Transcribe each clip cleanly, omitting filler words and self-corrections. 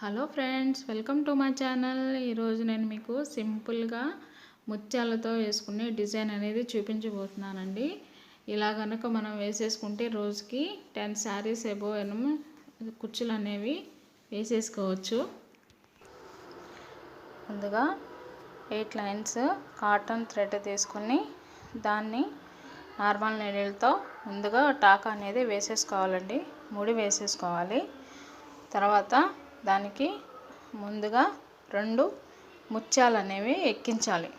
Hello friends, welcome to my channel. ఈరోజు నేను మీకు సింపుల్గా ముత్యాలతో వేసుకునే డిజైన్ అనేది చూపించబోతున్నానండి. ఇలా కనుక మనం వేసేసుకుంటే రోజుకి 10 శారీస్ ఎబోవ్ కుచ్చులు అనేవి వేసేసుకోవచ్చు. ముందుగా 8 లైన్స్ కాటన్ థ్రెడ్ తీసుకుని దాన్ని నార్మల్ నీడిల్తో ముందుగా టాక్ అనేది వేసేసుకోవాలండి. ముడి వేసేసుకోవాలి. తర్వాత దానికి ముందుగా 2 ముత్యాలు అనేవి ఎక్కించాలి.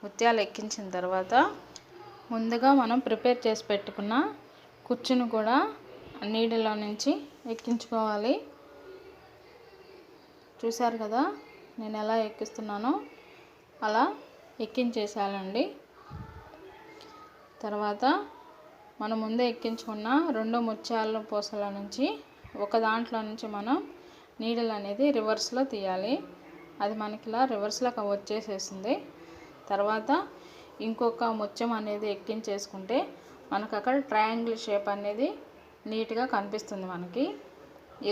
ముత్యాలు ఎక్కించిన తర్వాత ముందుగా మనం ప్రిపేర్ చేసి పెట్టుకున్న కుచ్చును కూడా నీడిలో నుంచి ఎక్కించుకోవాలి. చూశారు కదా నేను ఎలా ఎక్కిస్తున్నానో అలా ఎక్కించేసాలండి. తర్వాత మనం ముందే ఎక్కించుకున్న 2 ముత్యాల పూసల నుంచి ఒక దాంట్లో నుంచి మనం నీడిల్ అనేది రివర్స్లో తీయాలి. అది మనకి ఇలా రివర్స్లో వచ్చేసేసింది. తర్వాత ఇంకొక ముత్యం అనేది ఎక్కించేసుకుంటే మనకు అక్కడ ట్రయాంగిల్ షేప్ అనేది నీట్గా కనిపిస్తుంది. మనకి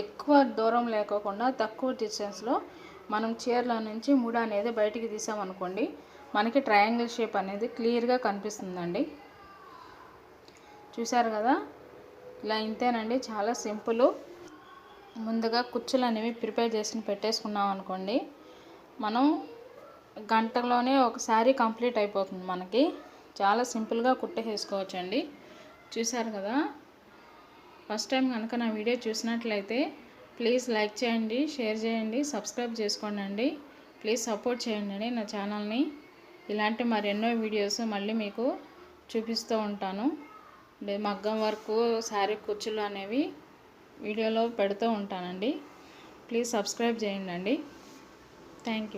ఎక్కువ దూరం లేకోకుండా తక్కువ డిస్టెన్స్లో మనం చీరల నుంచి ముడి అనేది బయటికి తీసామనుకోండి, మనకి ట్రయాంగిల్ షేప్ అనేది క్లియర్గా కనిపిస్తుందండి. చూశారు కదా, ఇలా ఇంతేనండి, చాలా సింపుల్. ముందుగా కుచ్చులు అనేవి ప్రిపేర్ చేసి పెట్టేసుకున్నాం అనుకోండి, మనం గంటలోనే ఒక శారీ కంప్లీట్ అయిపోతుంది. మనకి చాలా సింపుల్గా కుట్టేసుకోవచ్చండి. చూశారు కదా, ఫస్ట్ టైం కనుక నా వీడియో చూసినట్లయితే ప్లీజ్ లైక్ చేయండి, షేర్ చేయండి, సబ్స్క్రైబ్ చేసుకోండి. ప్లీజ్ సపోర్ట్ చేయండి నా ఛానల్ని. ఇలాంటి మరెన్నో వీడియోస్ మళ్ళీ మీకు చూపిస్తూ ఉంటాను. మగ్గం వర్క్, శారీ కుచ్చులు అనేవి వీడియోలో పెడుతూ ఉంటానండి. ప్లీజ్ సబ్స్క్రైబ్ చేయండి. Thank you.